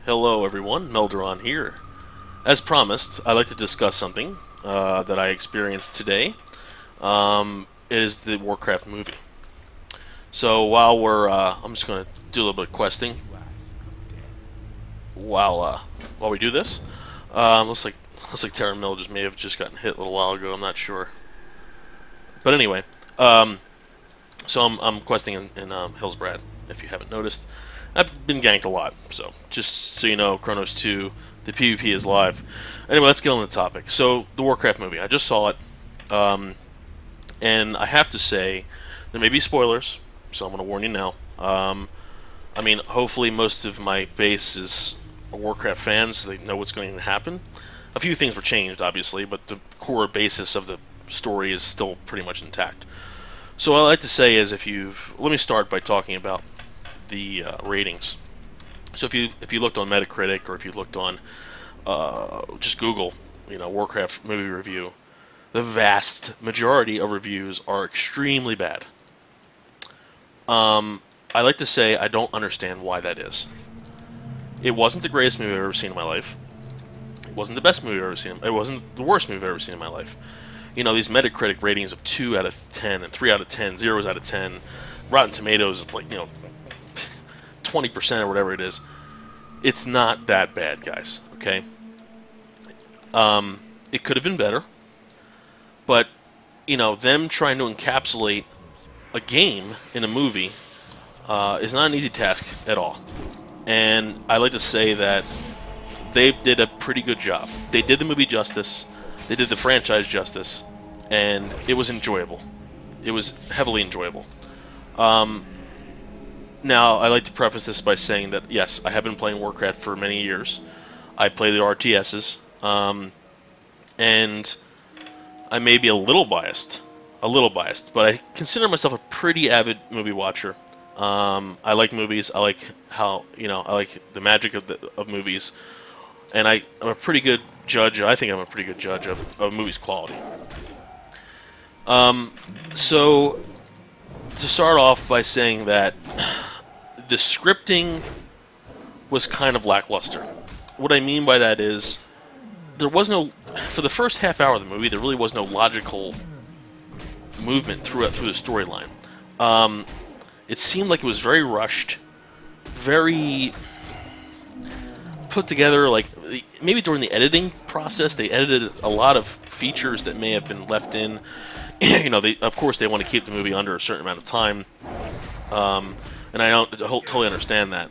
Hello everyone, Melderon here. As promised, I'd like to discuss something that I experienced today. It is the Warcraft movie. So while I'm just going to do a little bit of questing while we do this. Looks like Terra Mill may have just gotten hit a little while ago. I'm not sure, but anyway, so I'm questing in Hillsbrad. If you haven't noticed, I've been ganked a lot. So just so you know, Chronos 2, the PvP is live. Anyway, let's get on the topic. So the Warcraft movie, I just saw it, and I have to say there may be spoilers, so I'm going to warn you now. I mean, hopefully most of my base is Warcraft fans, so they know what's going to happen. A few things were changed, obviously, but the core basis of the story is still pretty much intact. So what I like to say is, let me start by talking about the ratings. So if you looked on Metacritic, or if you looked on just Google, Warcraft movie review, the vast majority of reviews are extremely bad. I like to say I don't understand why that is. It wasn't the greatest movie I've ever seen in my life. It wasn't the best movie I've ever seen. It wasn't the worst movie I've ever seen in my life. These Metacritic ratings of 2 out of 10 and 3 out of 10, 0s out of 10, Rotten Tomatoes of 20% or whatever it is. It's not that bad, guys. Okay. It could have been better, but them trying to encapsulate a game in a movie is not an easy task at all. And I like to say that they did a pretty good job. They did the movie justice. They did the franchise justice, and it was enjoyable. It was heavily enjoyable. Now, I like to preface this by saying that, yes, I have been playing Warcraft for many years. I play the RTSs, and I may be a little biased, but I consider myself a pretty avid movie watcher. I like movies. I like how, I like the magic of movies. And I'm a pretty good judge. I think I'm a pretty good judge of a movie's quality. So, to start off by saying that the scripting was kind of lackluster. What I mean by that is, there was no, for the first half hour of the movie, there really was no logical movement through the storyline. It seemed like it was very rushed, very put together, like maybe during the editing process they edited a lot of features that may have been left in. Of course they want to keep the movie under a certain amount of time, and I don't totally understand that.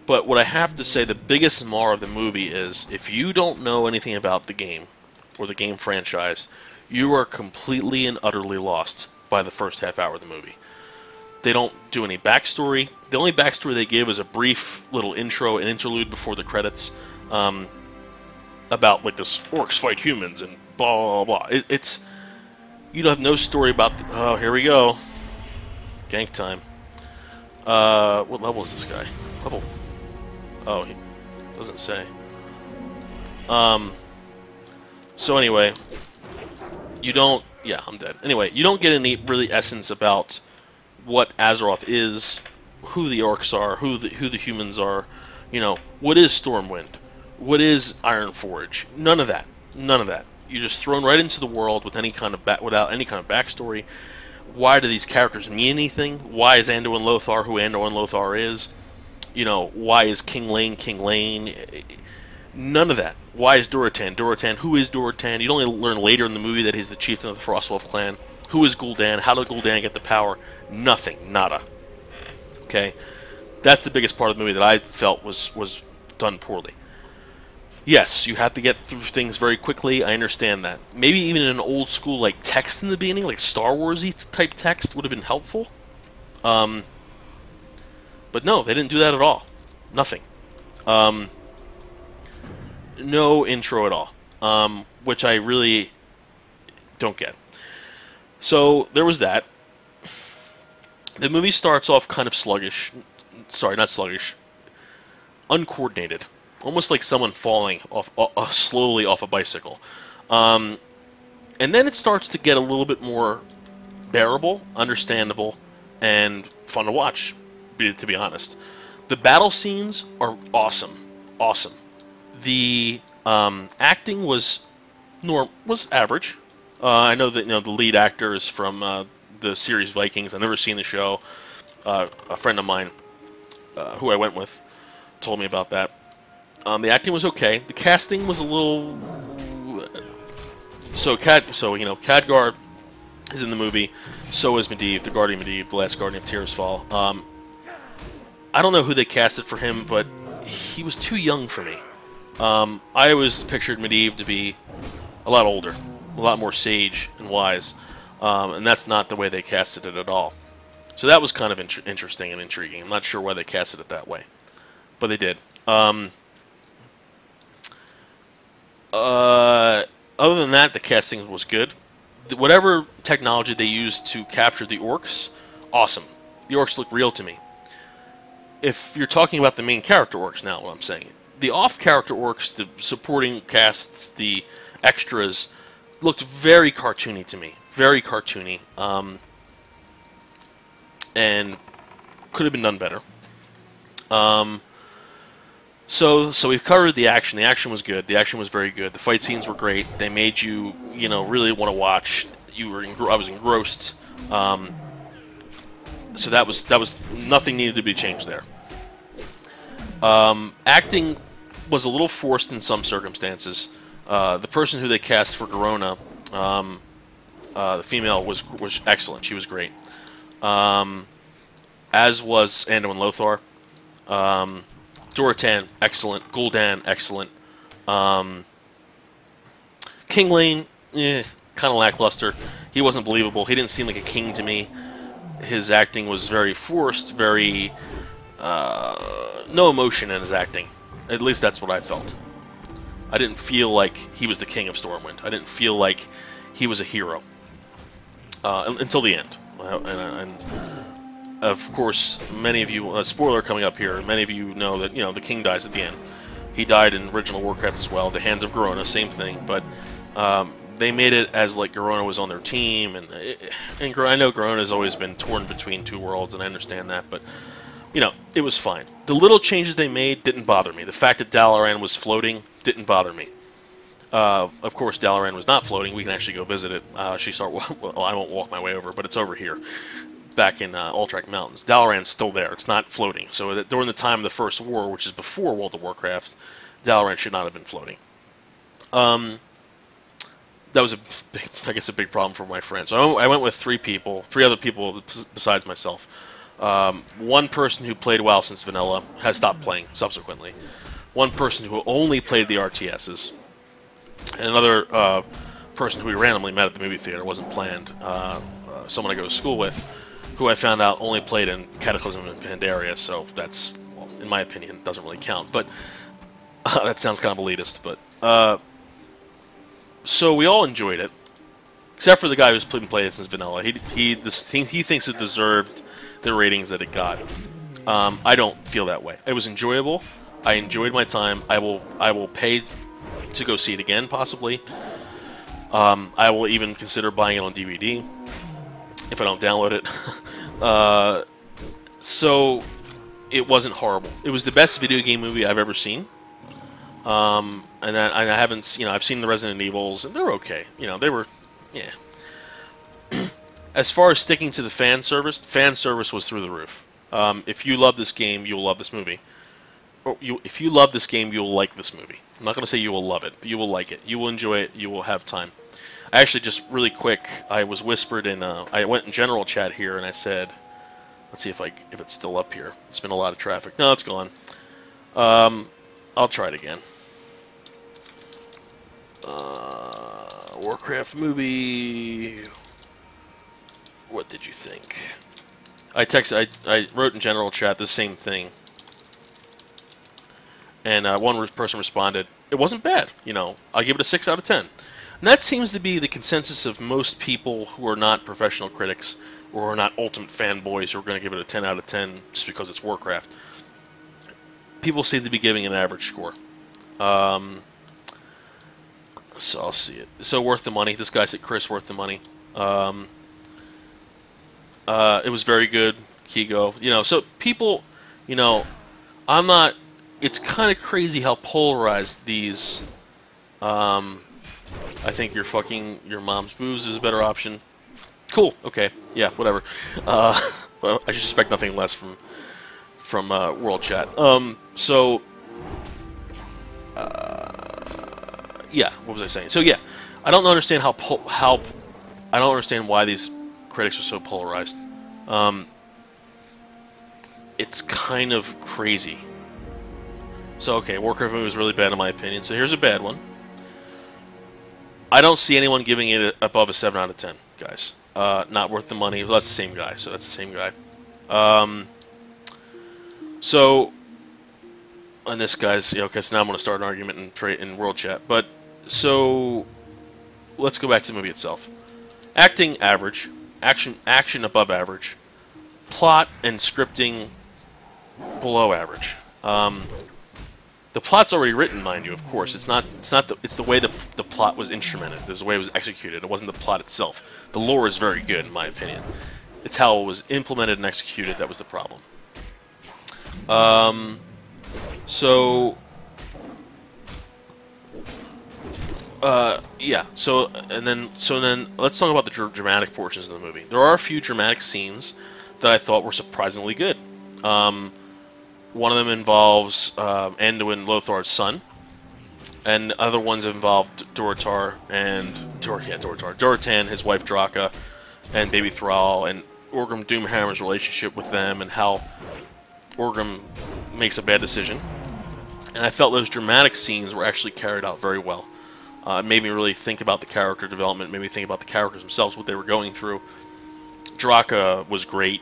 But what I have to say, the biggest mar of the movie is, if you don't know anything about the game or the game franchise, you are completely and utterly lost by the first half hour of the movie. They don't do any backstory. The only backstory they give is a brief little intro, an interlude before the credits, about this orcs fight humans and blah blah blah. You have no story about. Oh, here we go, gank time. What level is this guy? Level. Oh, he doesn't say. So anyway, you don't. Yeah, I'm dead. Anyway, you don't get any really essence about what Azeroth is, who the orcs are, who the humans are, what is Stormwind, what is Ironforge. None of that. None of that. You're just thrown right into the world without any kind of backstory. Why do these characters mean anything? Why is Anduin Lothar who Anduin Lothar is? Why is King Lane King Lane? None of that. Why is Durotan Durotan? Who is Durotan? You'd only learn later in the movie that he's the chieftain of the Frostwolf clan. Who is Gul'dan? How did Gul'dan get the power? Nothing. Nada. Okay? That's the biggest part of the movie that I felt was done poorly. Yes, you have to get through things very quickly. I understand that. Maybe even an old school text in the beginning, like Star Wars-y type text, would have been helpful. But no, they didn't do that at all. Nothing. No intro at all. Which I really don't get. So, there was that. The movie starts off kind of sluggish. Sorry, not sluggish. Uncoordinated. Almost like someone falling off slowly off a bicycle. And then it starts to get a little bit more bearable, understandable, and fun to watch, to be honest. The battle scenes are awesome. awesome. The acting was average. I know that the lead actor is from the series Vikings. I've never seen the show. A friend of mine who I went with told me about that. The acting was okay. The casting was a little. Khadgar is in the movie. So is Medivh, the Guardian of Medivh, the last Guardian of Tirisfal. I don't know who they casted for him, but he was too young for me. I always pictured Medivh to be a lot older, a lot more sage and wise, and that's not the way they casted it at all. So that was kind of interesting and intriguing. I'm not sure why they casted it that way, but they did. Other than that, the casting was good. Whatever technology they used to capture the orcs, awesome. The orcs look real to me. If you're talking about the main character orcs now, what I'm saying, the off-character orcs, the supporting casts, the extras, looked very cartoony to me. Very cartoony. And could have been done better. So we've covered the action. The action was good. The action was very good. The fight scenes were great. They made you, really want to watch. I was engrossed. So that was nothing needed to be changed there. Acting was a little forced in some circumstances. The person who they cast for Garona, the female, was excellent. She was great. As was Anduin Lothar. Doratan, excellent. Gul'dan, excellent. King Lane, kind of lackluster. He wasn't believable. He didn't seem like a king to me. His acting was very forced, very... no emotion in his acting. At least that's what I felt. I didn't feel like he was the king of Stormwind. I didn't feel like he was a hero. Until the end. And of course, many of you... spoiler coming up here. Many of you know that, the king dies at the end. He died in original Warcraft as well. The Hands of Garona, same thing. But they made it as like Garona was on their team. And I know Garona has always been torn between two worlds, and I understand that. But, it was fine. The little changes they made didn't bother me. The fact that Dalaran was floating didn't bother me. Of course, Dalaran was not floating. We can actually go visit it. Well, I won't walk my way over, but it's over here, back in Alterac Mountains. Dalaran's still there. It's not floating. So that during the time of the First War, which is before World of Warcraft, Dalaran should not have been floating. That was a big problem for my friend. So I went with three other people besides myself. One person who played WoW since vanilla has stopped playing subsequently. One person who only played the RTSs. And another person who we randomly met at the movie theater, wasn't planned. Someone I go to school with, who I found out only played in Cataclysm and Pandaria, so that's, well, in my opinion, doesn't really count. But that sounds kind of elitist, but... so we all enjoyed it, except for the guy who's been playing it since vanilla. He thinks it deserved the ratings that it got. I don't feel that way. It was enjoyable. I enjoyed my time. I will pay to go see it again, possibly. I will even consider buying it on DVD if I don't download it. So it wasn't horrible. It was the best video game movie I've ever seen. And I haven't, I've seen the Resident Evils, and they're okay. They were, yeah. As far as sticking to the fan service was through the roof. If you love this game, you will love this movie. If you love this game, you will like this movie. I'm not going to say you will love it, but you will like it. You will enjoy it. You will have time. I actually, just really quick, I was whispered in, I went in general chat here, and I said, let's see if it's still up here. It's been a lot of traffic. No, it's gone. I'll try it again. Warcraft movie. What did you think? I wrote in general chat the same thing. And one person responded, it wasn't bad. I'll give it a 6 out of 10. And that seems to be the consensus of most people who are not professional critics or are not ultimate fanboys who are going to give it a 10 out of 10 just because it's Warcraft. People seem to be giving an average score. So I'll see it. So worth the money. This guy said, Chris, worth the money. It was very good. Kigo. So people, I'm not it's kind of crazy how polarized these. I think you're fucking your mom's booze is a better option. Cool. Okay. Yeah. Whatever. Well, I just expect nothing less from World Chat. So. Yeah. What was I saying? So yeah, I don't understand how I don't understand why these critics are so polarized. It's kind of crazy. So okay, Warcraft movie was really bad in my opinion. So here's a bad one. I don't see anyone giving it above a 7 out of 10, guys. Not worth the money. Well, that's the same guy. So that's the same guy. So, and this guy's okay. So now I'm going to start an argument in World Chat. But so, let's go back to the movie itself. Acting average, action above average, plot and scripting below average. The plot's already written, mind you. Of course, it's the way the plot was instrumented. It was the way it was executed. It wasn't the plot itself. The lore is very good, in my opinion. It's how it was implemented and executed that was the problem. Yeah. So then let's talk about the dramatic portions of the movie. There are a few dramatic scenes that I thought were surprisingly good. One of them involves Anduin Lothar's son, and other ones involve Durotan, his wife Draka, and baby Thrall, and Orgrim Doomhammer's relationship with them, and how Orgrim makes a bad decision. And I felt those dramatic scenes were actually carried out very well. It made me really think about the character development, made me think about the characters themselves, what they were going through. Draka was great.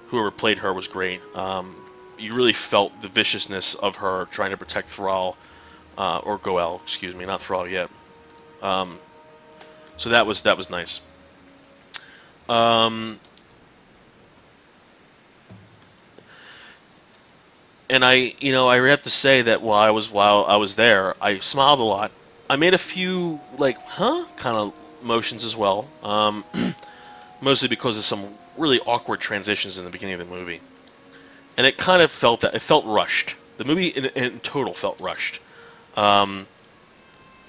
Whoever played her was great. You really felt the viciousness of her trying to protect Thrall, or Goel, excuse me, not Thrall yet. So that was nice. And I have to say that while I was there, I smiled a lot. I made a few kind of motions as well. Mostly because of some really awkward transitions in the beginning of the movie, and it kind of felt rushed. The movie in total felt rushed, and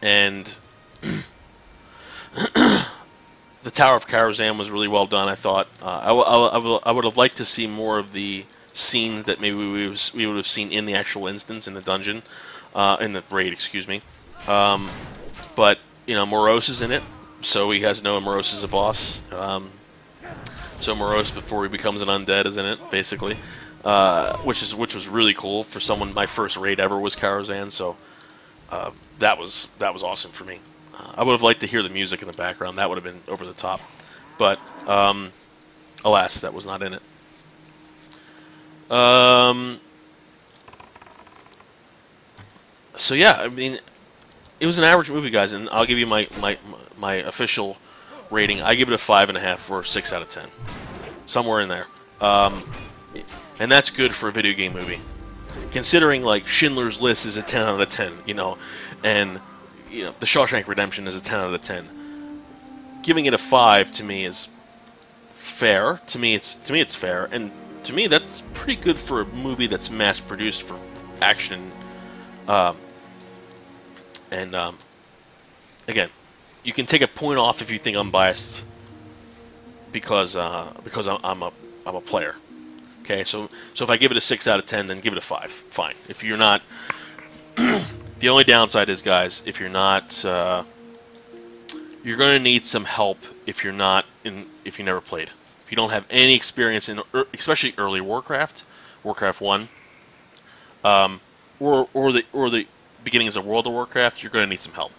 the Tower of Karazhan was really well done. I thought I would have liked to see more of the scenes that maybe we would have seen in the actual instance in the dungeon, in the raid, excuse me. But Morose is in it, so he has no Morose as a boss. So Morose, before he becomes an undead, is in it, basically, which was really cool for someone. My first raid ever was Karazhan, so that was awesome for me. I would have liked to hear the music in the background. That would have been over the top, but alas, that was not in it. So yeah, I mean, it was an average movie, guys, and I'll give you my official rating. I give it a 5.5 or 6 out of 10, somewhere in there, and that's good for a video game movie, considering like Schindler's List is a 10 out of 10, and The Shawshank Redemption is a 10 out of 10. Giving it a 5 to me is fair. To me, it's fair, and to me that's pretty good for a movie that's mass produced for action. Again, you can take a point off if you think I'm biased because I'm a player. Okay, so if I give it a 6 out of 10, then give it a 5. Fine. If you're not, the only downside is, guys, if you're not, you're going to need some help if you never played. If you don't have any experience in, especially early Warcraft 1, or the beginnings of World of Warcraft, you're going to need some help.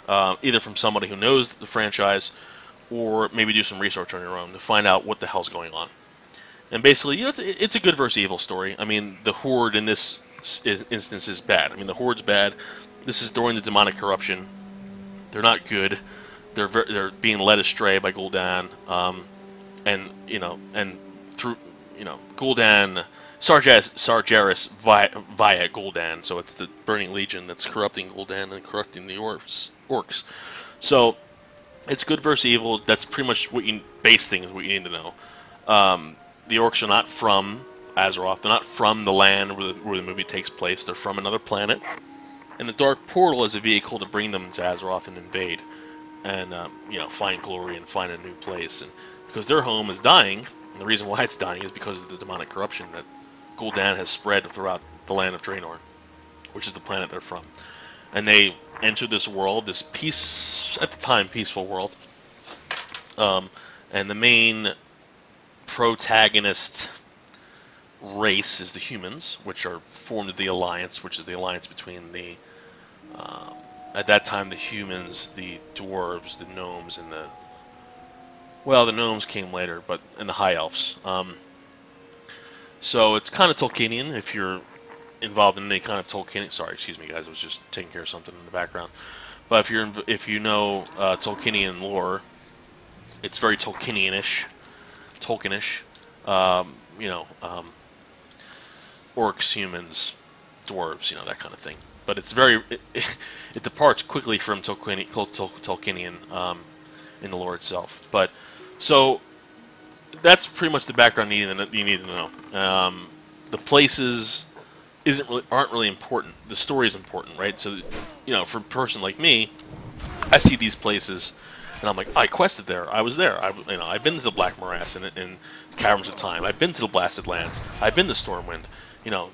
Either from somebody who knows the franchise, or maybe do some research on your own to find out what the hell's going on. And basically, it's a good versus evil story. I mean, the Horde in this instance is bad. I mean, the Horde's bad. This is during the demonic corruption. They're not good. They're being led astray by Gul'dan, and through Gul'dan, Sargeras via Gul'dan. So it's the Burning Legion that's corrupting Gul'dan and corrupting the orcs. So it's good versus evil. That's pretty much what base thing is what you need to know. The orcs are not from Azeroth. They're not from the land where the movie takes place. They're from another planet. And the Dark Portal is a vehicle to bring them to Azeroth and invade. And, find glory and find a new place. And because their home is dying, and the reason why it's dying is because of the demonic corruption that Gul'dan has spread throughout the land of Draenor, which is the planet they're from. And they enter this world, this at the time, peaceful world. And the main protagonist race is the humans, which are formed of the Alliance, which is the alliance between the, at that time, the humans, the dwarves, the gnomes, and the gnomes came later, and the high elves. So it's kind of Tolkienian if you're involved in any kind of Tolkien. Sorry, excuse me, guys. I was just taking care of something in the background. But if you know Tolkienian lore, it's very Tolkienish. Orcs, humans, dwarves, that kind of thing. But it's it departs quickly from Tolkienian in the lore itself. But so that's pretty much the background you need to know. The places aren't really important. The story is important, right? So, for a person like me, I see these places, and I'm like, I quested there. I was there. I've been to the Black Morass and Caverns of Time. I've been to the Blasted Lands. I've been to Stormwind.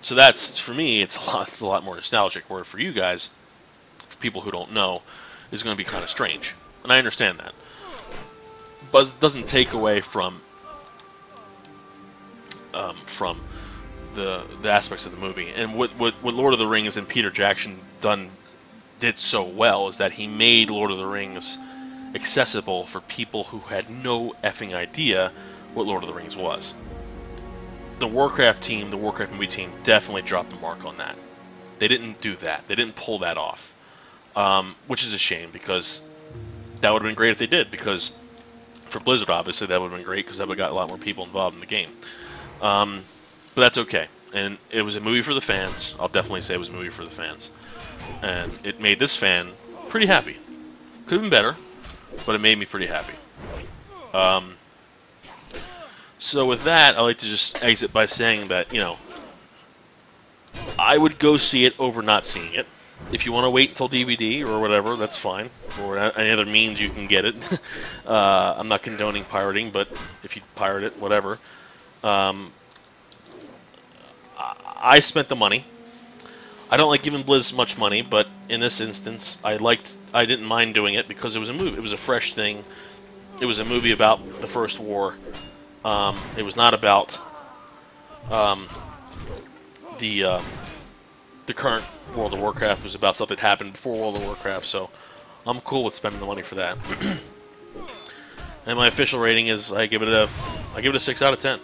So that's, for me, it's a lot more nostalgic. Where for you guys, for people who don't know, is going to be kind of strange, and I understand that. But it doesn't take away from the aspects of the movie. And what Lord of the Rings and Peter Jackson did so well is that he made Lord of the Rings accessible for people who had no effing idea what Lord of the Rings was. The Warcraft team, the Warcraft movie team, definitely dropped the mark on that. They didn't do that. They didn't pull that off. Which is a shame, because that would have been great if they did, because for Blizzard, obviously, that would have been great, because that would have got a lot more people involved in the game. But that's okay. And it was a movie for the fans. I'll definitely say it was a movie for the fans. And it made this fan pretty happy. Could have been better, but it made me pretty happy. So with that, I'd like to just exit by saying that, I would go see it over not seeing it. If you want to wait until DVD or whatever, that's fine. Or any other means you can get it. I'm not condoning pirating, but if you pirate it, whatever. I spent the money. I don't like giving Blizz much money, but in this instance, I didn't mind doing it because it was a movie. It was a fresh thing. It was a movie about the First War. It was not about the current World of Warcraft. It was about stuff that happened before World of Warcraft, so I'm cool with spending the money for that. And my official rating is I give it a 6 out of 10.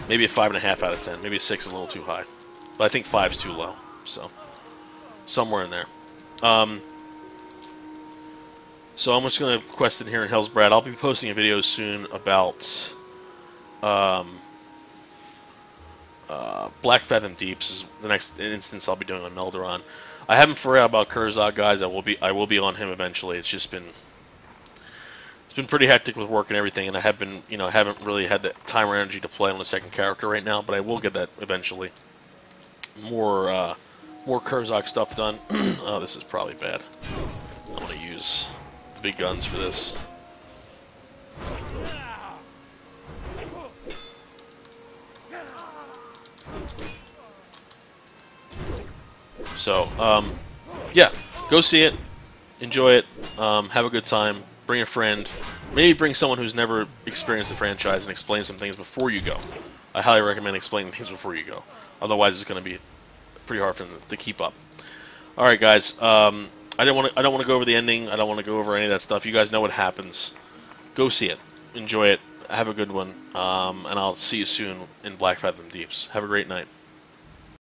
Maybe a 5.5 out of 10. Maybe a 6 is a little too high, but I think 5 is too low. So somewhere in there. So I'm just going to quest it here in Hell's Brad. I'll be posting a video soon about Black Fathom Deeps is the next instance I'll be doing on Melderon. I haven't forgot about Kurzog, guys. I will be on him eventually. It's just been pretty hectic with work and everything, and I haven't really had the time or energy to play on the second character right now. But I will get that eventually. More Kurzog stuff done. Oh, this is probably bad. I'm gonna use big guns for this. So, yeah, go see it, enjoy it, have a good time, bring a friend, maybe bring someone who's never experienced the franchise and explain some things before you go. I highly recommend explaining things before you go. Otherwise, it's going to be pretty hard for them to keep up. All right, guys. I don't want to go over the ending. I don't want to go over any of that stuff. You guys know what happens. Go see it, enjoy it, have a good one, and I'll see you soon in Black Fathom Deeps. Have a great night.